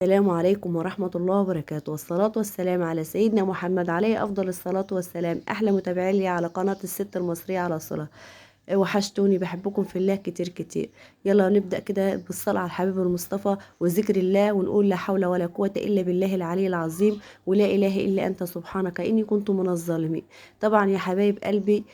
السلام عليكم ورحمة الله وبركاته، والصلاة والسلام على سيدنا محمد عليه أفضل الصلاة والسلام. أحلى متابعين لي على قناة الست المصرية على صلة. وحشتوني، بحبكم في الله كتير كتير. يلا نبدأ كده بالصلاة على الحبيب المصطفى وذكر الله، ونقول لا حول ولا قوة إلا بالله العلي العظيم، ولا إله إلا أنت سبحانك إني كنت من الظالمين. طبعا يا حبايب قلبي،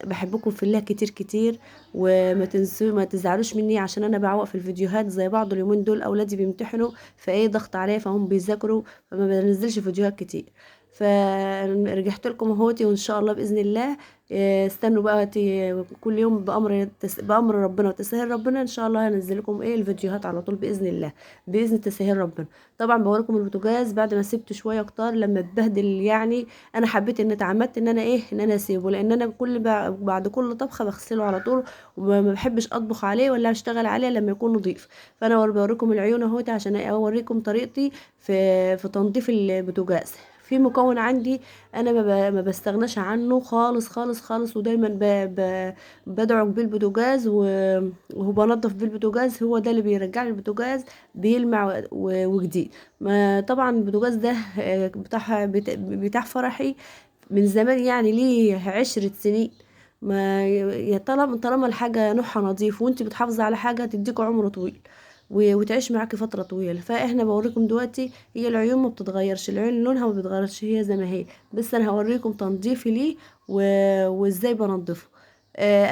بحبكم في الله كتير كتير. وما تنسوا ما تزعلوش مني عشان انا بعوق في الفيديوهات زي بعض اليومين دول، اولادي بيمتحنوا فايه ضغط عليا، فهم بيذاكروا فما بنزلش فيديوهات كتير. فرجعت لكم اهوتي، وان شاء الله باذن الله استنوا بقى كل يوم بامر ربنا وتسهيل ربنا، ان شاء الله هنزل لكم الفيديوهات على طول باذن الله، باذن تسهيل ربنا. طبعا بوريكم البوتاجاز بعد ما سبته شويه كتار لما اتبهدل يعني. انا حبيت ان اتعمدت ان انا اسيبه، لان انا بعد كل طبخه بغسله على طول، وما بحبش اطبخ عليه ولا اشتغل عليه لما يكون نظيف. فانا بوريكم العيون اهوت عشان اوريكم طريقتي في تنظيف البوتاجاز. في مكون عندي انا ما بستغناش عنه خالص خالص خالص، ودايما بدعك بالبوتاجاز وهو بنضف بالبوتاجاز، هو ده اللي بيرجع لي البوتاجاز بيلمع وجديد. ما طبعا البوتاجاز ده بتاع فرحي من زمان، يعني ليه 10 سنين. ما طالما الحاجة نوعها نظيف وانت بتحافظي على حاجة تديك عمر طويل وتعيش معاكي فترة طويلة. فاحنا بوريكم دلوقتي، هي العيون ما بتتغيرش، العيون لونها ما بيتغيرش، هي زي ما هي، بس انا هوريكم تنظيفي ليه وازاي بنضفه.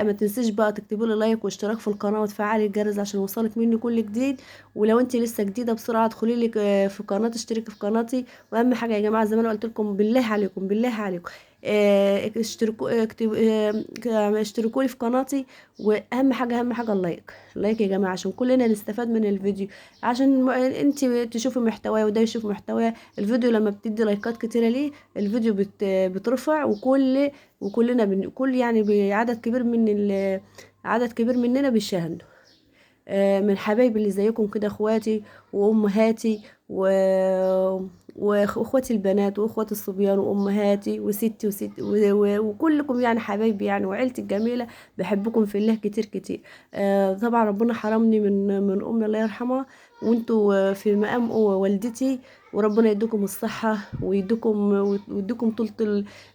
ما تنسيش بقى تكتبوا لي لايك واشتراك في القناه وتفعلي الجرس عشان يوصلك مني كل جديد. ولو انت لسه جديده بسرعه ادخلي لي في قناه، اشتركي في قناتي. واهم حاجه يا جماعه، زي ما انا قلت لكم، بالله عليكم بالله عليكم اشتركوا اشتركوا لي في قناتي. واهم حاجه اهم حاجه اللايك، اللايك يا جماعه عشان كلنا نستفاد من الفيديو، عشان انت تشوفي محتواه وده يشوف محتواه. الفيديو لما بتدي لايكات كتيره ليه الفيديو بترفع، وكلنا كل يعني عدد كبير مننا بيشاهدوا. من حبايبي اللي زيكم كده، اخواتي وامهاتي واخواتي البنات واخواتي الصبيان وامهاتي وستي وكلكم يعني حبايبي يعني، وعيلتي الجميله. بحبكم في الله كتير كتير. طبعا ربنا حرمني من امي الله يرحمها، وانتوا في مقام والدتي. وربنا يديكم الصحه ويديكم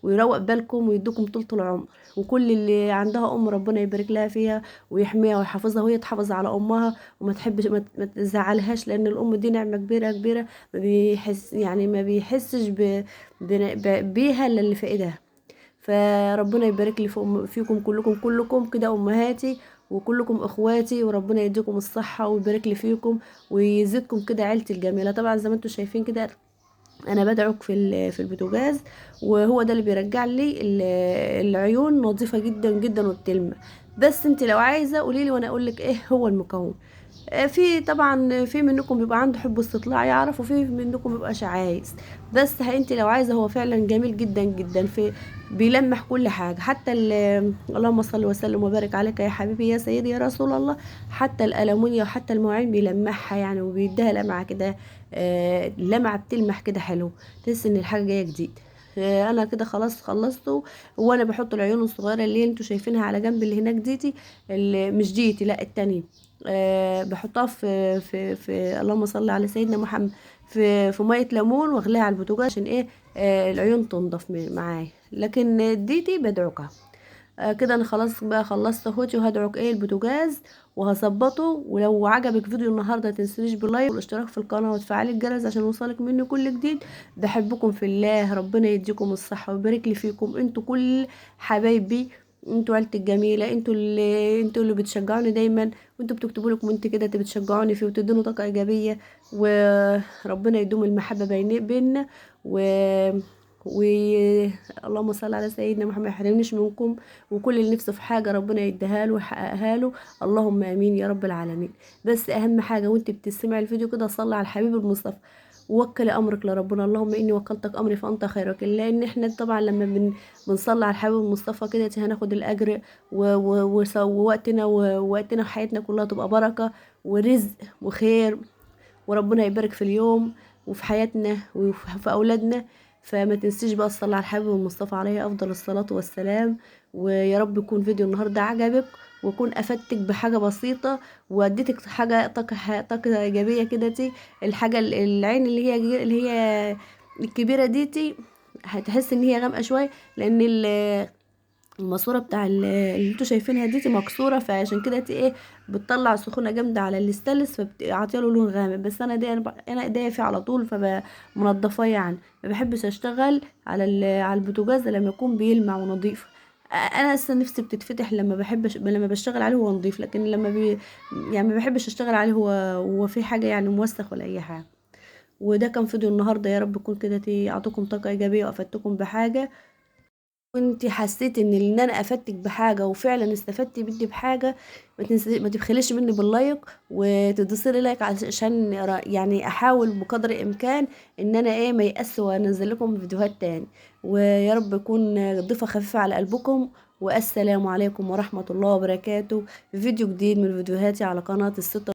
ويروق بالكم ويديكم طولة العمر. وكل اللي عندها ربنا يبارك لها فيها ويحميها ويحافظها، وهي تحافظ على امها وما تحبش ما تزعلهاش، لان الام دي نعمه كبيره كبيره. ما بيحسش بيها الا اللي في ايدها. فربنا يبارك لي فيكم كلكم كده امهاتي، وكلكم اخواتي، وربنا يديكم الصحه ويبارك لي فيكم ويزيدكم كده عيلتي الجميله. طبعا زي ما انتم شايفين كده انا بدعك في البوتاجاز، وهو ده اللي بيرجع لي العيون نظيفه جدا جدا وبتلمع. بس انت لو عايزه قولي لي وانا اقول لك ايه هو المكون. في طبعا في منكم بيبقى عنده حب استطلاع يعرف، وفي منكم بيبقاش عايز. بس انت لو عايزه هو فعلا جميل جدا جدا، بيلمح كل حاجه، حتى اللهم صل وسلم وبارك عليك يا حبيبي يا سيدي يا رسول الله. حتى الألمونيا وحتى المواعين بيلمعها يعني، وبيديها لمعه كده. لمعه بتلمح كده حلو، تحس ان الحاجه جايه جديد. انا كده خلاص خلصته. وانا بحط العيون الصغيره اللي انتوا شايفينها على جنب اللي هناك ديتي، اللي مش ديتي لا التانية. بحطها في اللهم صل على سيدنا محمد، في ميه ليمون واغليها على البوتاجاز عشان ايه العيون تنضف معايا. لكن ديتي بدعكها. كده انا خلاص بقى خلصت اخوتي، وهدعك البوتاجاز وهظبطه. ولو عجبك فيديو النهارده تنسونيش باللايك والاشتراك في القناه وتفعلي الجرس عشان يوصلك مني كل جديد. بحبكم في الله، ربنا يديكم الصحه ويبارك لي فيكم انتوا كل حبايبي. انتوا عيلتي الجميله، انتوا اللي بتشجعوني دايما، وانتوا بتكتبوا لي كومنت كده بتشجعوني فيه وتدوني طاقه ايجابيه. وربنا يدوم المحبه بيننا و اللهم صل على سيدنا محمد، ما يحرمنيش منكم. وكل اللي نفسه في حاجه ربنا يديها له ويحققها له، اللهم امين يا رب العالمين. بس اهم حاجه وانت بتستمعي الفيديو كده صلي على الحبيب المصطفى، ووكلي امرك لربنا. اللهم اني وكلتك امري فانت خير وكيل. لان احنا طبعا لما بنصلي على الحبيب المصطفى كده هناخد الاجر، ووقتنا وحياتنا كلها تبقى بركه ورزق وخير. وربنا يبارك في اليوم وفي حياتنا وفي أولادنا. فما تنسيش بقى الصلاة على الحبيب المصطفى عليه أفضل الصلاة والسلام. ويا رب يكون فيديو النهاردة عجبك، واكون افدتك بحاجه بسيطه، واديتك حاجه طاقه ايجابيه كده. تي الحاجه العين اللي هي الكبيره دي هتحس ان هي غامقه شويه، لان الماسوره بتاع اللي انتوا شايفينها دي مكسوره، فعشان كده ايه بتطلع سخونه جامده على الاستانلس، فبتعطيها له لون غامق. بس انا دي انا ايديا فيه على طول، فمنضفاه يعني. ما بحبش اشتغل على على البوتاجاز لما يكون بيلمع ونضيف. انا اصلا نفسي بتتفتح لما بشتغل عليه هو نضيف، لكن يعني ما بحبش اشتغل عليه هو في حاجه يعني موسخ ولا اي حاجه. وده كان فيديو النهارده، يا رب يكون كده اعطيكم طاقه ايجابيه وافدتكم بحاجه. وانتي حسيتي ان انا افدتك بحاجه وفعلا استفدتي مني بحاجه، ما تبخليش مني باللايك، وتدوسي لي لايك عشان يعني احاول بقدر الامكان ان انا ايه ما يأس وانزل لكم فيديوهات تاني. ويا رب يكون ضيفه خفيفه على قلبكم. والسلام عليكم ورحمه الله وبركاته، في فيديو جديد من فيديوهاتي على قناه الست